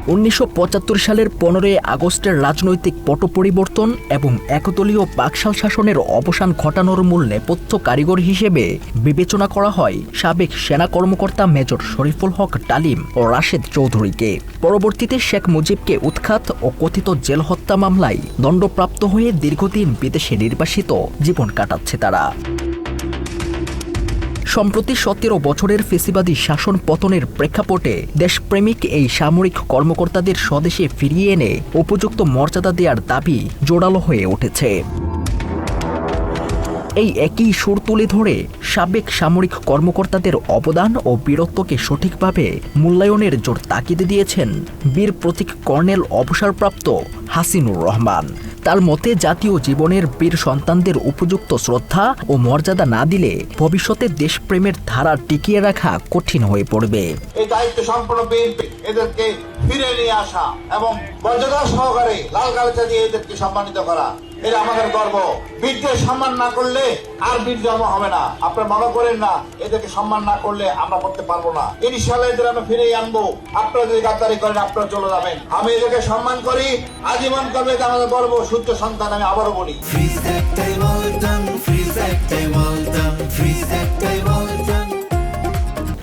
1975 সালের 15 আগস্টের রাজনৈতিক পট পরিবর্তন এবং একদলীয় বাকশাল শাসনের অবসান ঘটানোর মূল নেপথ্য কারিগর হিসেবে বিবেচনা করা হয় সাবেক সেনা কর্মকর্তা মেজর শরীফুল হক ডালিম ও রাশেদ চৌধুরীকে। পরবর্তীতে শেখ মুজিবকে উৎখাত ও কথিত জেল হত্যা মামলায় দণ্ডপ্রাপ্ত হয়ে দীর্ঘদিন বিদেশে নির্বাসিত জীবন কাটাচ্ছে তারা। সম্প্রতি 17 বছরের ফেসিবাদী শাসন পতনের প্রেক্ষাপটে দেশপ্রেমিক এই সামরিক কর্মকর্তাদের স্বদেশে ফিরিয়ে এনে উপযুক্ত মর্যাদা দেওয়ার দাবি জোরালো হয়ে উঠেছে। এই একই সুর তুলে ধরে সাবেক সামরিক কর্মকর্তাদের অবদান ও বীরত্বকে সঠিকভাবে মূল্যায়নের জোর তাগিদ দিয়েছেন বীর প্রতীক কর্নেল অবসরপ্রাপ্ত হাসিনুর রহমান। তার মতে, জাতীয় জীবনের বীর সন্তানদের উপযুক্ত শ্রদ্ধা ও মর্যাদা না দিলে ভবিষ্যতে দেশপ্রেমের ধারা টিকিয়ে রাখা কঠিন হয়ে পড়বে। এই দায়িত্ব সম্পন্ন বিএনপি এদেরকে ফিরে নিয়ে আসা এবং মর্যাদা সহকারে লাল গালিচা দিয়ে এদেরকে সম্মানিত করা, এটা আমাদের গর্ব। বীরদের সম্মান না করলে আর বীর জন্ম হবে না। আপনারা মনে করেন না এদেরকে সম্মান না করলে আমরা করতে পারবো না। ইনশাআল্লাহ এদের আমরা ফিরিয়ে আনবো। আপনারা যদি গাদ্দারি করেন আপনারা চলে যাবেন। আমি এদেরকে সম্মান করি, আজীবন করবে, এটা আমাদের গর্ব। সূর্য সন্তান আমি আবারও বলি।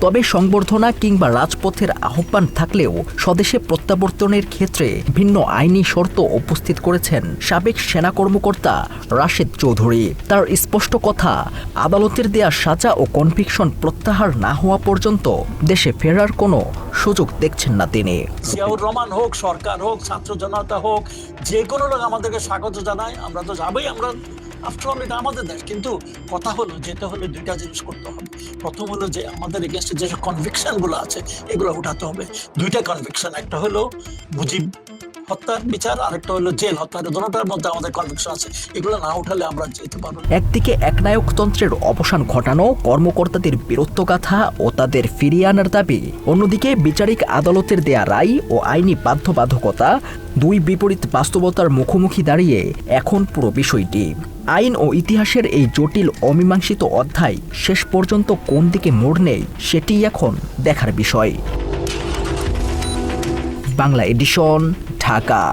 তবে সংবর্ধনা কিংবা রাজপথের আহ্বান থাকলেও স্বদেশে প্রত্যাবর্তনের ক্ষেত্রে ভিন্ন আইনি শর্ত উপস্থিত করেছেন সাবেক সেনা কর্মকর্তা রাশেদ চৌধুরী। তার স্পষ্ট কথা, আদালতের দেয়া সাজা ও কনভিকশন প্রত্যাহার না হওয়া পর্যন্ত দেশে ফেরার কোনো সুযোগ দেখছেন না তিনি। জিয়াউর রহমান হোক, সরকার হোক, ছাত্র জনতা হোক, যে কোনো লোক আমাদেরকে স্বাগত জানায়। আমরা তো যাবোই। আমরা আফটার অল এটা আমাদের দেশ। কিন্তু কথা হলো, যেটা হলো দুইটা জিনিস করতে হবে। প্রথম হলো যে আমাদের এগেইনস্টে যে কনভিকশন গুলো আছে এগুলো উঠাতে হবে। দুইটা কনভিকশন, একটা হলো মুজিব হত্যার বিচার, আরেকটা হলো জেল হত্যা। দুটোটার মধ্যে আমাদের কনভিকশন আছে। এগুলো না উঠালে আমরা যেতে পারবো। একদিকে একনায়কতন্ত্রের অবসান ঘটানো, কর্মকর্তাদের বীরত্বগাথা ও তাদের ফিরিয়ে আনার দাবি, অন্যদিকে বিচারিক আদালতের দেয়া রায় ও আইনি বাধ্যবাধকতা, দুই বিপরীত বাস্তবতার মুখোমুখি দাঁড়িয়ে এখন পুরো বিষয়টি। আইন ও ইতিহাসের এই জটিল অমীমাংসিত অধ্যায় শেষ পর্যন্ত কোন দিকে মোড় নেয় সেটিই এখন দেখার বিষয়। বাংলা এডিশন, ঢাকা।